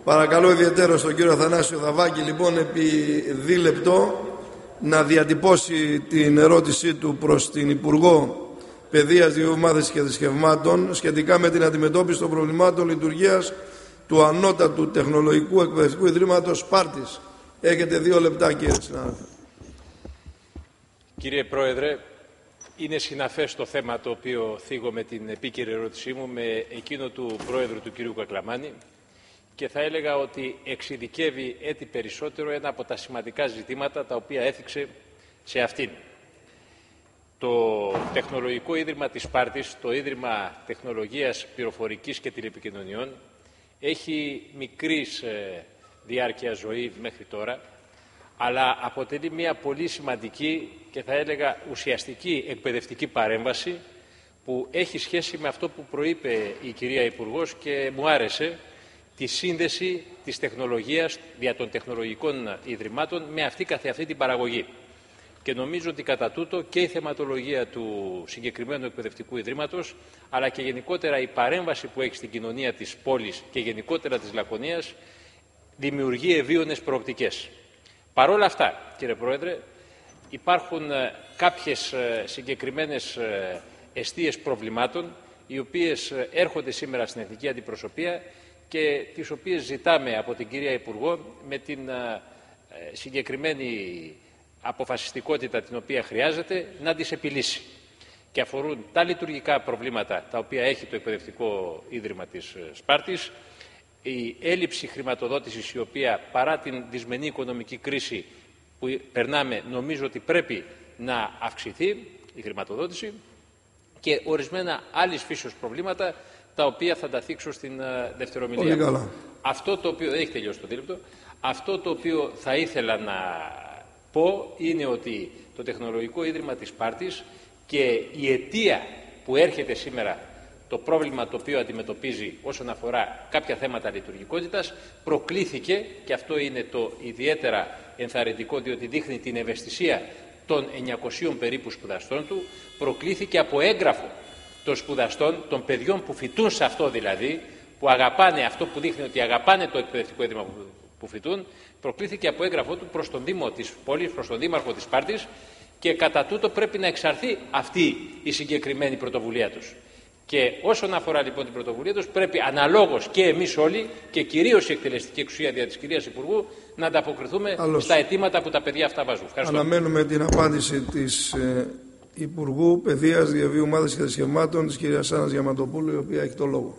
Παρακαλώ ιδιαίτερα τον κύριο Αθανάσιο Δαβάκη, λοιπόν, επί δίλεπτο να διατυπώσει την ερώτησή του προς την Υπουργό Παιδείας, Διαβίου και Θρησκευμάτων σχετικά με την αντιμετώπιση των προβλημάτων λειτουργίας του Ανώτατου Τεχνολογικού Εκπαιδευτικού Ιδρύματος Σπάρτης. Έχετε 2 λεπτά, κύριε συνάδελφε. Κύριε Πρόεδρε, είναι συναφές το θέμα το οποίο θίγω με την επίκαιρη ερώτησή μου με εκείνο του Πρόεδρου του κ. Κακλαμάνη και θα έλεγα ότι εξειδικεύει έτσι περισσότερο ένα από τα σημαντικά ζητήματα τα οποία έθιξε σε αυτήν. Το Τεχνολογικό Ίδρυμα της Σπάρτης, το Ίδρυμα Τεχνολογίας Πληροφορικής και Τηλεπικοινωνιών, έχει μικρής διάρκεια ζωή μέχρι τώρα, αλλά αποτελεί μια πολύ σημαντική και θα έλεγα ουσιαστική εκπαιδευτική παρέμβαση που έχει σχέση με αυτό που προείπε η κυρία Υπουργός και μου άρεσε, τη σύνδεση της τεχνολογίας δια των τεχνολογικών ιδρυμάτων με αυτή καθεαυτή την παραγωγή. Και νομίζω ότι κατά τούτο και η θεματολογία του συγκεκριμένου εκπαιδευτικού ιδρύματος, αλλά και γενικότερα η παρέμβαση που έχει στην κοινωνία της πόλης και γενικότερα της Λακωνίας, δημιουργεί ευίωνες προοπτικές. Παρ' όλα αυτά, κύριε Πρόεδρε, υπάρχουν κάποιες συγκεκριμένες εστίες προβλημάτων, οι οποίες έρχονται σήμερα στην εθνική αντιπροσωπεία και τις οποίες ζητάμε από την κυρία Υπουργό με την συγκεκριμένη αποφασιστικότητα την οποία χρειάζεται να τις επιλύσει. Και αφορούν τα λειτουργικά προβλήματα τα οποία έχει το εκπαιδευτικό ίδρυμα της Σπάρτης, η έλλειψη χρηματοδότησης η οποία παρά την δυσμενή οικονομική κρίση που περνάμε νομίζω ότι πρέπει να αυξηθεί η χρηματοδότηση και ορισμένα άλλης φύσεως προβλήματα τα οποία θα τα θίξω στην δευτερομιλία. Αυτό το οποίο έχει τελειώσει το δίλεπτο, αυτό το οποίο θα ήθελα να πω είναι ότι το Τεχνολογικό Ίδρυμα της Σπάρτης και η αιτία που έρχεται σήμερα το πρόβλημα το οποίο αντιμετωπίζει όσον αφορά κάποια θέματα λειτουργικότητας προκλήθηκε, και αυτό είναι το ιδιαίτερα ενθαρρυντικό διότι δείχνει την ευαισθησία των 900 περίπου σπουδαστών του, προκλήθηκε από έγγραφο των σπουδαστών, των παιδιών που φοιτούν σε αυτό δηλαδή, που αγαπάνε αυτό που δείχνει ότι αγαπάνε το εκπαιδευτικό ίδρυμα που φοιτούν, προκλήθηκε από έγγραφό του προς τον Δήμο της πόλης, προς τον Δήμαρχο της Σπάρτης και κατά τούτο πρέπει να εξαρθεί αυτή η συγκεκριμένη πρωτοβουλία τους. Και όσον αφορά λοιπόν την πρωτοβουλία τους, πρέπει αναλόγως και εμείς όλοι και κυρίως η εκτελεστική εξουσία δια της κυρίας Υπουργού να ανταποκριθούμε στα αιτήματα που τα παιδιά αυτά βάζουν. Ευχαριστώ. Αναμένουμε την απάντηση της Υπουργού Παιδείας, Διαβίου και Θρησκευμάτων, της κυρίας Άννας Διαμαντοπούλου, η οποία έχει το λόγο.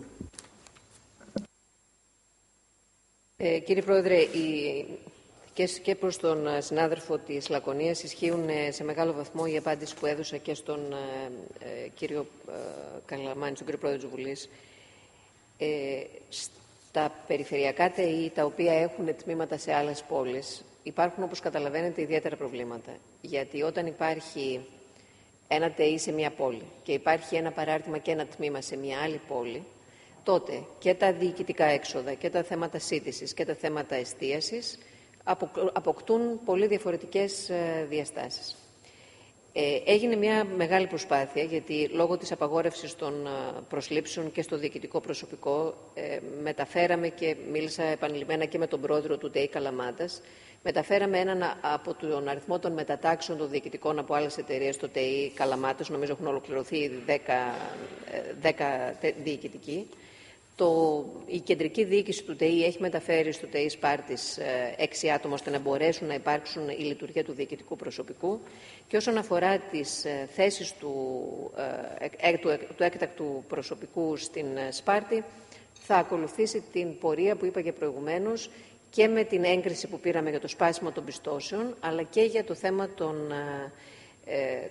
Κύριε Πρόεδρε, και προς τον συνάδελφο της Λακωνίας ισχύουν σε μεγάλο βαθμό η απάντηση που έδωσα και στον κύριο Καλαμάνη, στον κύριο Πρόεδρο της Βουλής. Στα περιφερειακά ΤΕΗ, τα οποία έχουν τμήματα σε άλλες πόλεις, υπάρχουν, όπως καταλαβαίνετε, ιδιαίτερα προβλήματα. Γιατί όταν υπάρχει ένα ΤΕΗ σε μια πόλη και υπάρχει ένα παράρτημα και ένα τμήμα σε μια άλλη πόλη, τότε και τα διοικητικά έξοδα και τα θέματα σύντησης και τα θέματα εστίασης αποκτούν πολύ διαφορετικές διαστάσεις. Έγινε μια μεγάλη προσπάθεια, γιατί λόγω της απαγόρευσης των προσλήψεων και στο διοικητικό προσωπικό μεταφέραμε, και μίλησα επανειλημμένα και με τον πρόεδρο του ΤΕΗ Καλαμάτας, μεταφέραμε έναν από τον αριθμό των μετατάξεων των διοικητικών από άλλες εταιρείες στο ΤΕΗ Καλαμάτας, νομίζω έχουν ολοκληρωθεί 10 διοικητικοί. Η κεντρική διοίκηση του ΤΕΗ έχει μεταφέρει στο ΤΕΗ Σπάρτης 6 άτομα ώστε να μπορέσουν να υπάρξουν η λειτουργία του διοικητικού προσωπικού. Και όσον αφορά τις θέσεις του έκτακτου προσωπικού στην Σπάρτη, θα ακολουθήσει την πορεία που είπα και προηγουμένως και με την έγκριση που πήραμε για το σπάσιμο των πιστώσεων, αλλά και για το θέμα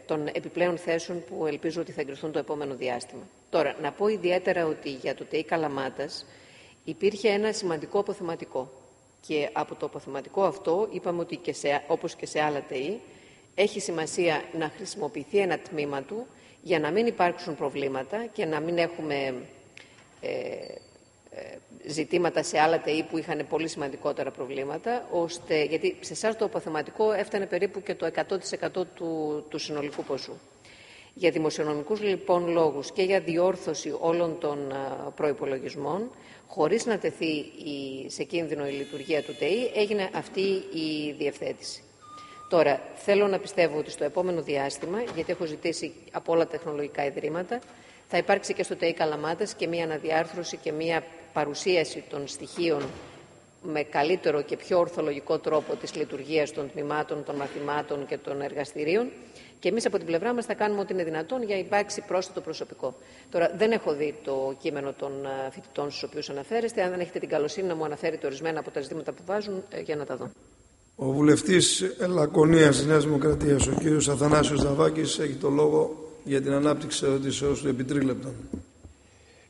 των επιπλέον θέσεων που ελπίζω ότι θα εγκριθούν το επόμενο διάστημα. Τώρα, να πω ιδιαίτερα ότι για το ΤΕΗ Καλαμάτας υπήρχε ένα σημαντικό αποθεματικό. Και από το αποθεματικό αυτό είπαμε ότι όπως και σε άλλα ΤΕΗ έχει σημασία να χρησιμοποιηθεί ένα τμήμα του για να μην υπάρξουν προβλήματα και να μην έχουμε ζητήματα σε άλλα ΤΕΗ που είχαν πολύ σημαντικότερα προβλήματα, γιατί σε εσάς το αποθεματικό έφτανε περίπου και το 100% του συνολικού ποσού. Για δημοσιονομικούς λοιπόν λόγους και για διόρθωση όλων των προϋπολογισμών, χωρίς να τεθεί σε κίνδυνο η λειτουργία του ΤΕΗ, έγινε αυτή η διευθέτηση. Τώρα, θέλω να πιστεύω ότι στο επόμενο διάστημα, γιατί έχω ζητήσει από όλα τα τεχνολογικά ιδρύματα, θα υπάρξει και στο ΤΕΗ Καλαμάτας και μία αναδιάρθρωση και μία παρουσίαση των στοιχείων με καλύτερο και πιο ορθολογικό τρόπο της λειτουργίας των τμήματων, των μαθημάτων και των εργαστηρίων. Και εμείς από την πλευρά μας θα κάνουμε ό,τι είναι δυνατόν για να υπάρξει πρόσθετο προσωπικό. Τώρα, δεν έχω δει το κείμενο των φοιτητών στους οποίους αναφέρεστε. Αν δεν έχετε την καλοσύνη να μου αναφέρετε ορισμένα από τα ζητήματα που βάζουν, για να τα δω. Ο βουλευτής Λακωνίας της Νέας Δημοκρατίας, ο κύριος Αθανάσιος Δαβάκης, έχει το λόγο για την ανάπτυξη ερωτήσεως του επί τρίλεπτων.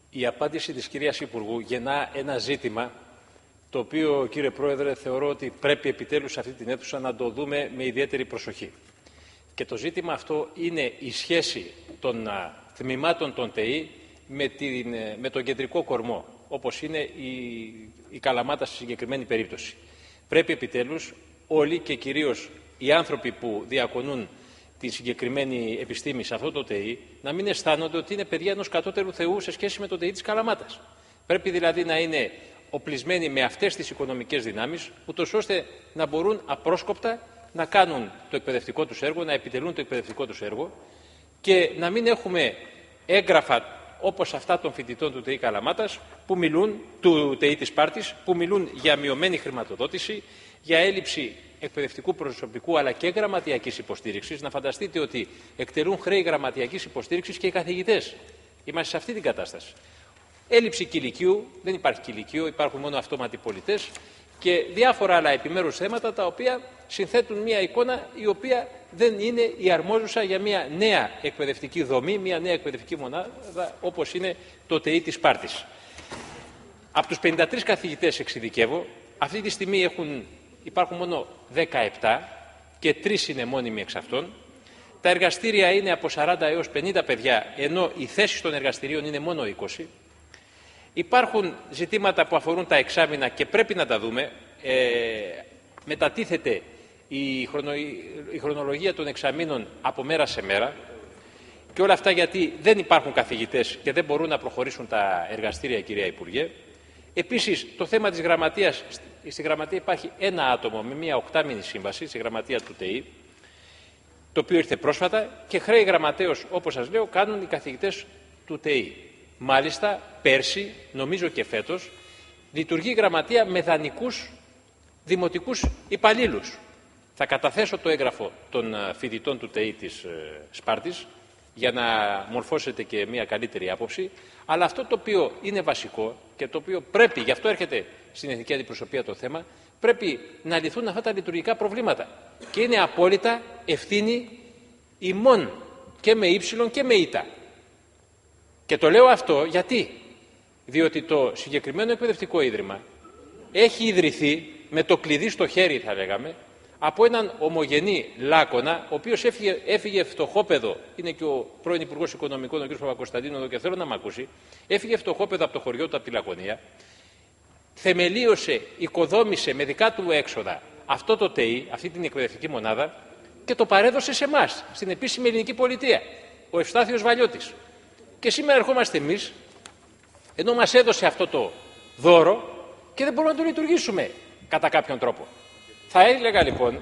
Η απάντηση της κυρίας Υπουργού γεννά ένα ζήτημα το οποίο, κύριε Πρόεδρε, θεωρώ ότι πρέπει επιτέλους σε αυτή την αίθουσα να το δούμε με ιδιαίτερη προσοχή. Και το ζήτημα αυτό είναι η σχέση των τμήματων των ΤΕΗ με τον κεντρικό κορμό, όπως είναι η Καλαμάτα στη συγκεκριμένη περίπτωση. Πρέπει επιτέλους όλοι και κυρίως οι άνθρωποι που διακονούν τη συγκεκριμένη επιστήμη σε αυτό το ΤΕΗ να μην αισθάνονται ότι είναι παιδιά ενός κατώτερου θεού σε σχέση με το ΤΕΗ της Καλαμάτας. Πρέπει δηλαδή να είναι οπλισμένοι με αυτές τις οικονομικές δυνάμεις, ούτως ώστε να μπορούν απρόσκοπτα να κάνουν το εκπαιδευτικό τους έργο, να επιτελούν το εκπαιδευτικό τους έργο και να μην έχουμε έγγραφα όπως αυτά των φοιτητών του ΤΕΗ Καλαμάτας, του ΤΕΗ της Σπάρτης, που μιλούν για μειωμένη χρηματοδότηση, για έλλειψη εκπαιδευτικού προσωπικού αλλά και γραμματιακής υποστήριξης. Να φανταστείτε ότι εκτελούν χρέη γραμματιακής υποστήριξης και οι καθηγητές. Είμαστε σε αυτή την κατάσταση. Έλλειψη κηλικίου, δεν υπάρχει κηλικείο, υπάρχουν μόνο αυτόματοι πολιτές και διάφορα άλλα επιμέρους θέματα τα οποία συνθέτουν μια εικόνα η οποία δεν είναι η αρμόζουσα για μια νέα εκπαιδευτική δομή, μια νέα εκπαιδευτική μονάδα όπως είναι το ΤΕΗ της Σπάρτης. Από τους 53 καθηγητές εξειδικεύω, αυτή τη στιγμή υπάρχουν μόνο 17 και 3 είναι μόνιμοι εξ αυτών. Τα εργαστήρια είναι από 40 έως 50 παιδιά, ενώ οι θέσεις των εργαστηρίων είναι μόνο 20. Υπάρχουν ζητήματα που αφορούν τα εξάμηνα και πρέπει να τα δούμε. Μετατίθεται η χρονολογία των εξαμήνων από μέρα σε μέρα και όλα αυτά γιατί δεν υπάρχουν καθηγητές και δεν μπορούν να προχωρήσουν τα εργαστήρια, κυρία Υπουργέ. Επίσης, το θέμα της γραμματείας. Στη γραμματεία υπάρχει ένα άτομο με μια 8μηνη σύμβαση, στη γραμματεία του ΤΕΗ, το οποίο ήρθε πρόσφατα και χρέη γραμματέως, όπως σας λέω, κάνουν οι καθηγητές του ΤΕΗ. Μάλιστα, πέρσι, νομίζω και φέτος, λειτουργεί η γραμματεία με δανεικούς δημοτικούς υπαλλήλους. Θα καταθέσω το έγγραφο των φοιτητών του ΤΕΗ της Σπάρτης για να μορφώσετε και μια καλύτερη άποψη. Αλλά αυτό το οποίο είναι βασικό και το οποίο πρέπει, γι' αυτό έρχεται στην εθνική αντιπροσωπεία το θέμα, πρέπει να λυθούν αυτά τα λειτουργικά προβλήματα. Και είναι απόλυτα ευθύνη ημών και με ύψιλον και με ήτα. Και το λέω αυτό γιατί, διότι το συγκεκριμένο εκπαιδευτικό ίδρυμα έχει ιδρυθεί με το κλειδί στο χέρι, θα λέγαμε, από έναν ομογενή Λάκωνα, ο οποίος έφυγε φτωχόπεδο, είναι και ο πρώην Υπουργός Οικονομικών, ο κ. Παπακοσταντίνου, εδώ και θέλω να μ' ακούσει, έφυγε φτωχόπεδο από το χωριό του, από τη Λακωνία, θεμελίωσε, οικοδόμησε με δικά του έξοδα αυτό το ΤΕΗ, αυτή την εκπαιδευτική μονάδα και το παρέδωσε σε εμάς, στην επίσημη ελληνική πολιτεία, ο Ευστάθιος Βαλιώτης. Και σήμερα ερχόμαστε εμείς, ενώ μας έδωσε αυτό το δώρο και δεν μπορούμε να το λειτουργήσουμε κατά κάποιον τρόπο. Θα έλεγα λοιπόν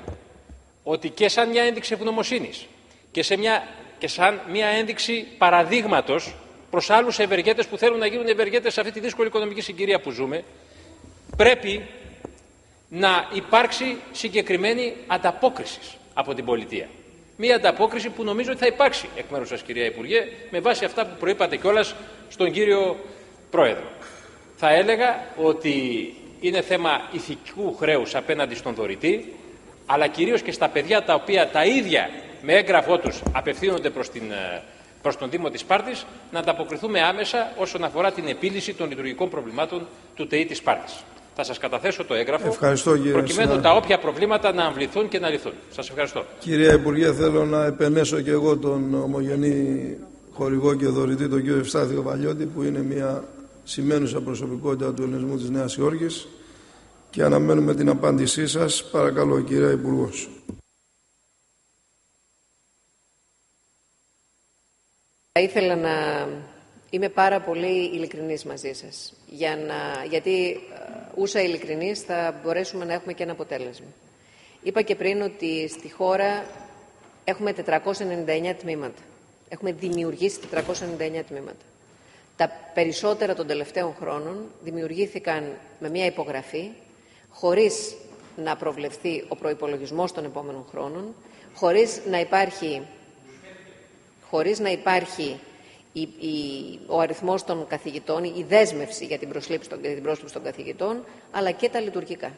ότι και σαν μια ένδειξη ευγνωμοσύνης και σαν μια ένδειξη παραδείγματος προς άλλους ευεργέτες που θέλουν να γίνουν ευεργέτες σε αυτή τη δύσκολη οικονομική συγκυρία που ζούμε, πρέπει να υπάρξει συγκεκριμένη ανταπόκριση από την πολιτεία. Μία ανταπόκριση που νομίζω ότι θα υπάρξει εκ μέρους σας, κυρία Υπουργέ, με βάση αυτά που προείπατε κιόλας στον κύριο Πρόεδρο. Θα έλεγα ότι είναι θέμα ηθικού χρέους απέναντι στον δωρητή, αλλά κυρίως και στα παιδιά τα οποία τα ίδια με έγγραφό τους απευθύνονται προς τον Δήμο της Σπάρτης, να ανταποκριθούμε άμεσα όσον αφορά την επίλυση των λειτουργικών προβλημάτων του ΤΕΗ της Σπάρτης. Θα σας καταθέσω το έγγραφο προκειμένου τα όποια προβλήματα να αμβληθούν και να λυθούν. Σας ευχαριστώ. Κυρία Υπουργέ, θέλω να επενέσω και εγώ τον ομογενή χορηγό και δωρητή, τον κύριο Ευστάθιο Βαλιώτη, που είναι μια σημαίνουσα προσωπικότητα του ελληνισμού της Νέας Υόρκης, και αναμένουμε την απάντησή σας. Παρακαλώ, κυρία Υπουργός. Θα ήθελα να Είμαι πάρα πολύ ειλικρινής μαζί σας, γιατί ούσα ειλικρινής θα μπορέσουμε να έχουμε και ένα αποτέλεσμα. Είπα και πριν ότι στη χώρα έχουμε 499 τμήματα. Έχουμε δημιουργήσει 499 τμήματα. Τα περισσότερα των τελευταίων χρόνων δημιουργήθηκαν με μια υπογραφή, χωρίς να προβλεφθεί ο προϋπολογισμός των επόμενων χρόνων, χωρίς να υπάρχει ο αριθμός των καθηγητών, η δέσμευση για την πρόσληψη των καθηγητών, αλλά και τα λειτουργικά.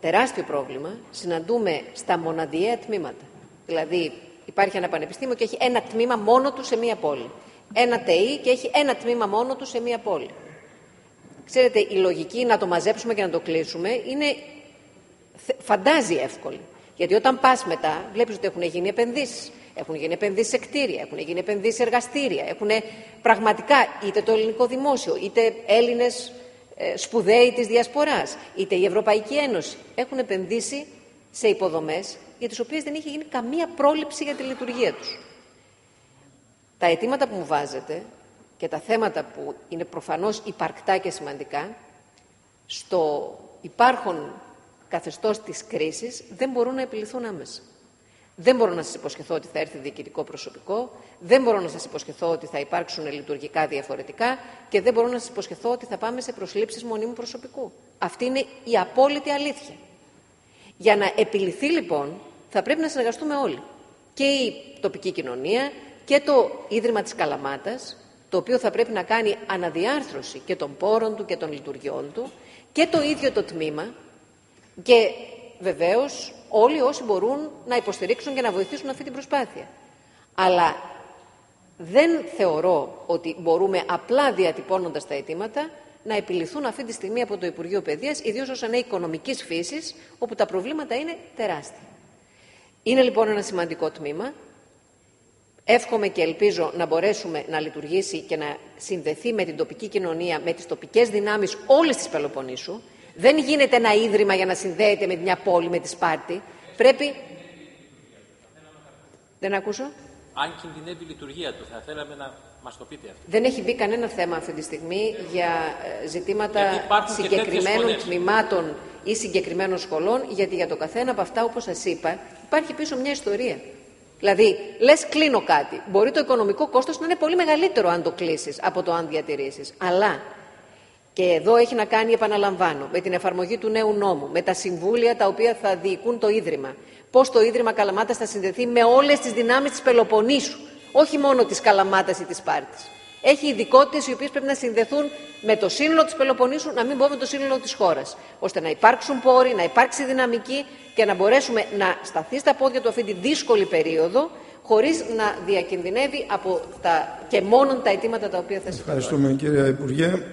Τεράστιο πρόβλημα συναντούμε στα μοναδιαία τμήματα. Δηλαδή, υπάρχει ένα πανεπιστήμιο και έχει ένα τμήμα μόνο του σε μία πόλη. Ένα ΤΕΙ και έχει ένα τμήμα μόνο του σε μία πόλη. Ξέρετε, η λογική να το μαζέψουμε και να το κλείσουμε φαντάζει εύκολη. Γιατί όταν πας μετά, βλέπεις ότι έχουν γίνει επενδύσεις. Έχουν γίνει επενδύσεις σε κτίρια, έχουν γίνει επενδύσεις σε εργαστήρια. Έχουν πραγματικά είτε το ελληνικό δημόσιο, είτε Έλληνες σπουδαίοι της Διασποράς, είτε η Ευρωπαϊκή Ένωση έχουν επενδύσει σε υποδομές για τις οποίες δεν είχε γίνει καμία πρόληψη για τη λειτουργία τους. Τα αιτήματα που μου βάζετε και τα θέματα που είναι προφανώς υπαρκτά και σημαντικά, στο υπάρχον καθεστώς της κρίσης δεν μπορούν να επιληθούν άμεσα. Δεν μπορώ να σας υποσχεθώ ότι θα έρθει διοικητικό προσωπικό, δεν μπορώ να σας υποσχεθώ ότι θα υπάρξουν λειτουργικά διαφορετικά και δεν μπορώ να σας υποσχεθώ ότι θα πάμε σε προσλήψεις μονίμου προσωπικού. Αυτή είναι η απόλυτη αλήθεια. Για να επιληθεί λοιπόν θα πρέπει να συνεργαστούμε όλοι. Και η τοπική κοινωνία και το Ίδρυμα της Καλαμάτας, το οποίο θα πρέπει να κάνει αναδιάρθρωση και των πόρων του και των λειτουργιών του, και το ίδιο το τμήμα, και βεβαίως όλοι όσοι μπορούν να υποστηρίξουν και να βοηθήσουν αυτή την προσπάθεια. Αλλά δεν θεωρώ ότι μπορούμε απλά διατυπώνοντας τα αιτήματα να επιληθούν αυτή τη στιγμή από το Υπουργείο Παιδείας, ιδίως όσον είναι οικονομικής φύσης, όπου τα προβλήματα είναι τεράστια. Είναι λοιπόν ένα σημαντικό τμήμα. Εύχομαι και ελπίζω να μπορέσουμε να λειτουργήσει και να συνδεθεί με την τοπική κοινωνία, με τις τοπικές δυνάμεις όλης της Πελοποννήσου. Δεν γίνεται ένα ίδρυμα για να συνδέεται με μια πόλη, με τη Σπάρτη. Πρέπει... Δεν ακούσω. Αν κινδυνεύει η λειτουργία του, θα θέλαμε να μας το πείτε αυτό. Δεν έχει μπει κανένα θέμα αυτή τη στιγμή για ζητήματα συγκεκριμένων τμήματων ή συγκεκριμένων σχολών, γιατί για το καθένα από αυτά, όπως σας είπα, υπάρχει πίσω μια ιστορία. Δηλαδή, λες κλείνω κάτι. Μπορεί το οικονομικό κόστος να είναι πολύ μεγαλύτερο αν το κλείσεις από το αν διατηρήσεις. Αλλά, και εδώ έχει να κάνει, επαναλαμβάνω, με την εφαρμογή του νέου νόμου, με τα συμβούλια τα οποία θα διοικούν το Ίδρυμα. Πώς το Ίδρυμα Καλαμάτας θα συνδεθεί με όλες τις δυνάμεις της Πελοποννήσου, όχι μόνο της Καλαμάτας ή της Σπάρτης. Έχει ειδικότητες οι οποίες πρέπει να συνδεθούν με το σύνολο της Πελοποννήσου, να μην πω με το σύνολο της χώρας, ώστε να υπάρξουν πόροι, να υπάρξει δυναμική και να μπορέσουμε να σταθεί στα πόδια του αυτή τη δύσκολη περίοδο, χωρίς να διακινδυνεύει από και μόνον τα αιτήματα τα οποία θα συμπληρώσει. Ευχαριστούμε, κύριε Υπουργέ.